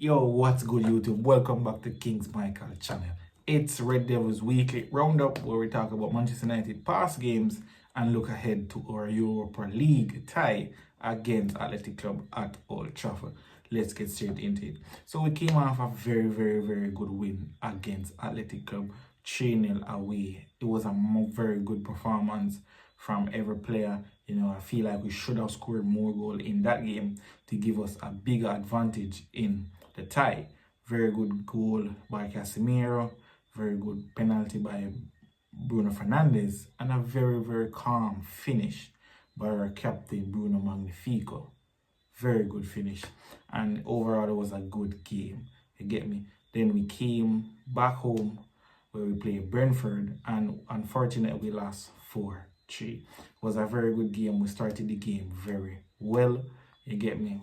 Yo, what's good YouTube? Welcome back to Kingz Micheal channel. It's Red Devils Weekly Roundup where we talk about Manchester United past games and look ahead to our Europa League tie against Athletic Club at Old Trafford. Let's get straight into it. So we came off a very good win against Athletic Club, 3-0 away. It was a very good performance from every player. I feel like we should have scored more goals in that game to give us a bigger advantage in the tie. Very good goal by Casemiro, very good penalty by Bruno Fernandes, and a very calm finish by our captain Bruno Magnifico. Very good finish, and overall it was a good game. You get me? Then we came back home where we played Brentford, and unfortunately we lost 4-3. It was a very good game. We started the game very well. You get me?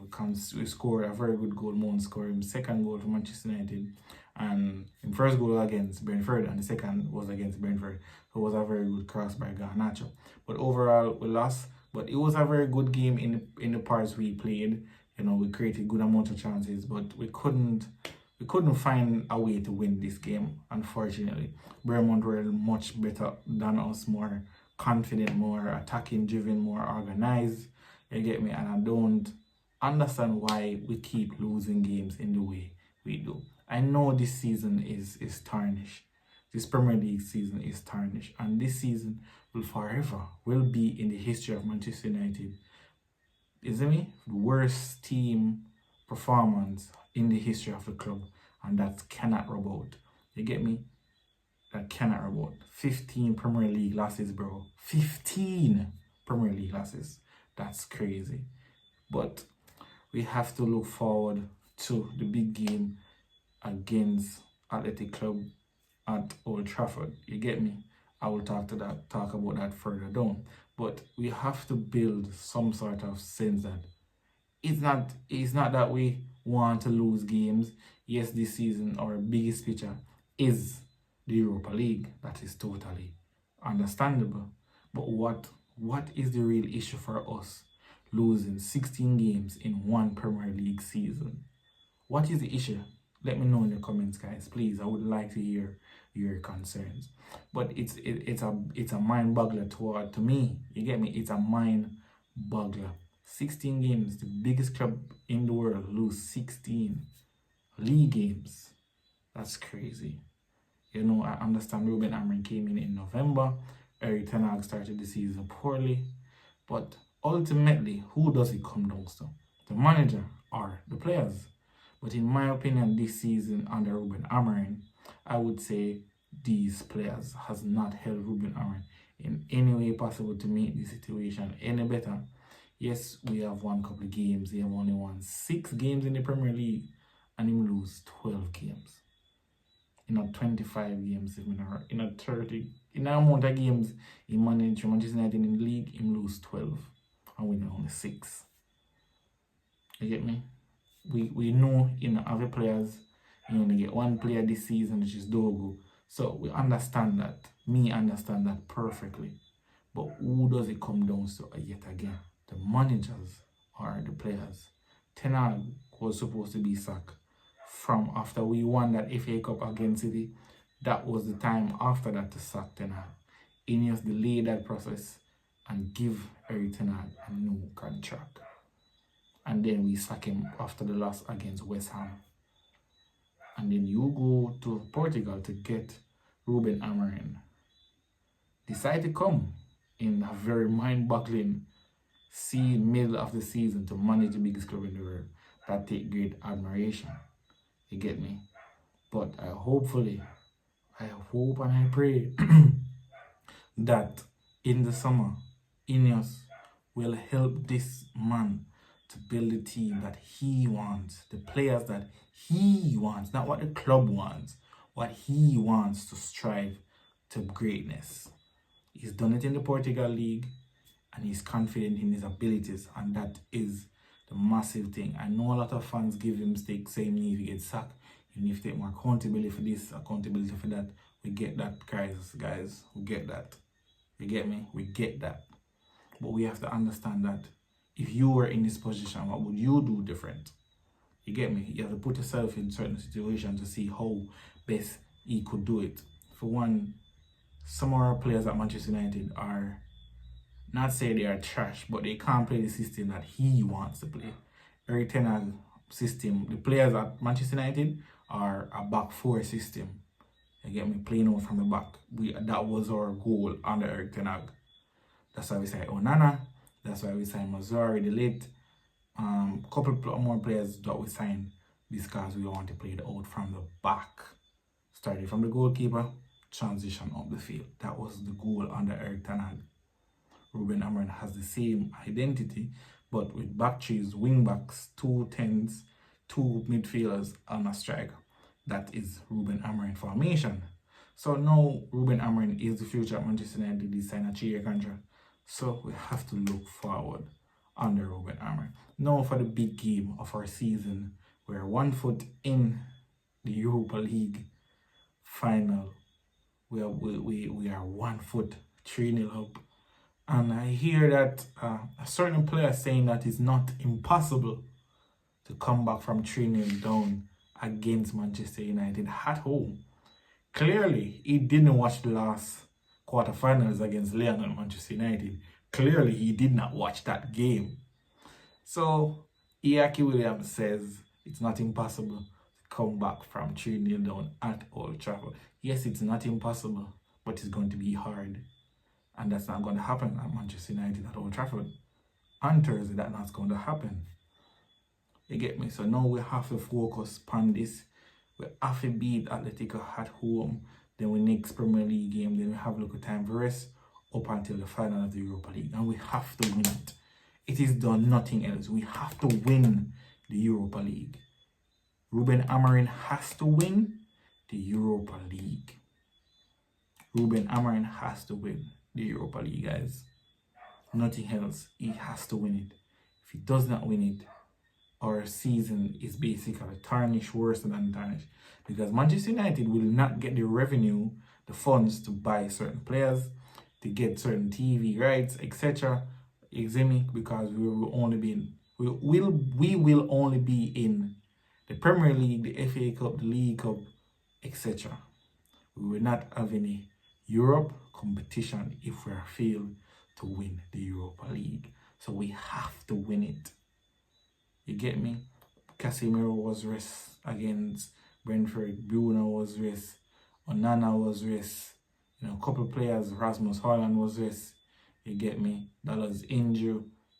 We scored a very good goal. Mount scored his second goal for Manchester United, and in first goal against Brentford, and the second was against Brentford. So it was a very good cross by Garnacho. But overall, we lost. But it was a very good game in the parts we played. We created good amount of chances, but we couldn't find a way to win this game. Unfortunately, Brentford were much better than us, more confident, more attacking driven, more organized. You get me? And I don't understand why we keep losing games in the way we do. I know this season is tarnished. This Premier League season is tarnished. And this season will be in the history of Manchester United. Isn't it? The worst team performance in the history of the club. And that cannot rub out. You get me? That cannot rub out. 15 Premier League losses, bro. 15 Premier League losses. That's crazy. But we have to look forward to the big game against Athletic Club at Old Trafford. You get me? I will talk about that further down. But we have to build some sort of sense that it's not that we want to lose games. Yes, this season our biggest picture is the Europa League. That is totally understandable. But what is the real issue for us losing 16 games in one Premier League season? What is the issue? Let me know in the comments, guys. Please, I would like to hear your concerns. But it's a mind boggler to me. You get me? It's a mind boggler. 16 games, the biggest club in the world lose 16 league games. That's crazy. I understand Ruben came in November. Erik ten Hag started the season poorly, but ultimately, who does it come down to? The manager or the players? But in my opinion, this season under Ruben Amorim, I would say these players has not helped Ruben Amorim in any way possible to make the situation any better. Yes, we have won a couple of games. They have only won 6 games in the Premier League, and him lose 12 games. 25 games, in 30, in an amount of games he managed Manchester United in the league, him lose 12 and win only 6. You get me? We know other players, you only get one player this season, which is Dogo. So we understand that. Me understand that perfectly. But who does it come down to yet again? The managers or the players? Ten Hag was supposed to be sacked from after we won that FA Cup against City. That was the time after that to sack Ten Hag. Ineos delayed that process and give Erik ten Hag a new contract. And then we sack him after the loss against West Ham. And then you go to Portugal to get Ruben Amorim. Decide to come in a very mind-boggling middle of the season to manage the biggest club in the world. That take great admiration. You get me? But I hope and I pray that in the summer, Ineos will help this man to build a team that he wants, the players that he wants, not what the club wants, what he wants to strive to greatness. He's done it in the Portugal League, and he's confident in his abilities, and that is the massive thing. I know a lot of fans give him stick saying he needs to get sacked, he needs to take more accountability for this, accountability for that. We get that, guys. We get that. You get me? We get that. But we have to understand that if you were in this position, what would you do different? You get me? You have to put yourself in certain situations to see how best he could do it. For one, some of our players at Manchester United are, not say they are trash, but they can't play the system that he wants to play. Eric Ten Hag system, the players at Manchester United are a back four system. You get me? Playing out from the back. That was our goal under Eric Ten Hag. That's why we signed Onana. That's why we signed Mazzari, the late. Couple more players that we signed because we want to play it out from the back. Starting from the goalkeeper, transition up the field. That was the goal under Eric Ten Hag. Ruben Amorim has the same identity, but with back threes, wing backs, 2 10s, 2 midfielders, and a striker. That is Ruben Amorim formation. So now Ruben Amorim is the future at Manchester United. He signed a 3-year contract. So we have to look forward under Ruben Amorim. Now for the big game of our season, we're 1 foot in the Europa League final. We are 1 foot 3-0 up. And I hear that a certain player saying that it's not impossible to come back from 3-0 down against Manchester United at home. Clearly, he didn't watch the last quarterfinals against Lyon and Manchester United. Clearly, he did not watch that game. So, Iñaki Williams says it's not impossible to come back from 3-0 down at Old Trafford. Yes, it's not impossible, but it's going to be hard. And that's not going to happen at Manchester United at Old Trafford. On Thursday, that's not going to happen. You get me? So now we have to focus on this. We have to beat Atletico at home. Then we next Premier League game. Then we have a little time for rest up until the final of the Europa League. And we have to win it. It is done, nothing else. We have to win the Europa League. Ruben Amorim has to win the Europa League. Ruben Amorim has to win the Europa League, guys. Nothing else. He has to win it. If he does not win it, our season is basically tarnished, worse than tarnished. Because Manchester United will not get the revenue, the funds to buy certain players, to get certain TV rights, etc. Because we will only be in, we will only be in the Premier League, the FA Cup, the League Cup, etc. We will not have any Europe competition if we are failed to win the Europa League. So we have to win it. You get me? Casemiro was rest against Brentford. Bruno was rest. Onana was rest. You know, a couple players, Rasmus Hojlund was rest. You get me? That was injury.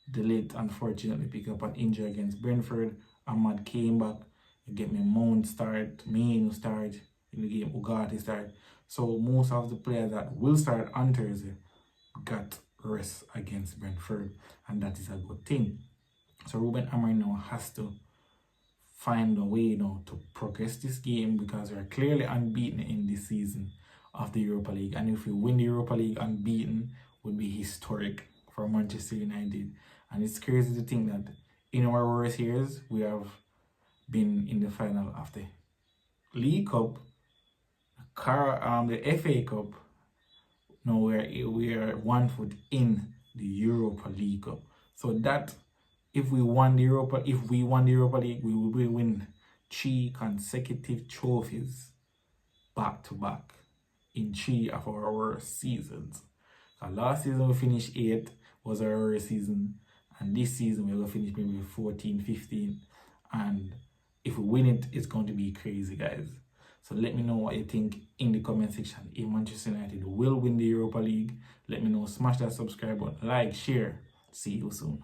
Delete, unfortunately, pick up an injury against Brentford. Ahmad came back. You get me? Mount start. Main start in the game. Ugarte start. So most of the players that will start on Thursday got rest against Brentford. And that is a good thing. So Ruben Amorim now has to find a way now to progress this game because we're clearly unbeaten in this season of the Europa League. And if we win the Europa League unbeaten, would be historic for Manchester United. And it's crazy to think that in our worst years, we have been in the final of the League Cup, the FA Cup. Now we are 1 foot in the Europa League Cup. So that if we won the Europa League, we will win 3 consecutive trophies back to back in 3 of our worst seasons. Last season we finished 8th, was our worst season, and this season we're going to finish maybe 14, 15, and if we win it, it's going to be crazy, guys. So let me know what you think in the comment section. If Manchester United will win the Europa League, let me know. Smash that subscribe button, like, share. See you soon.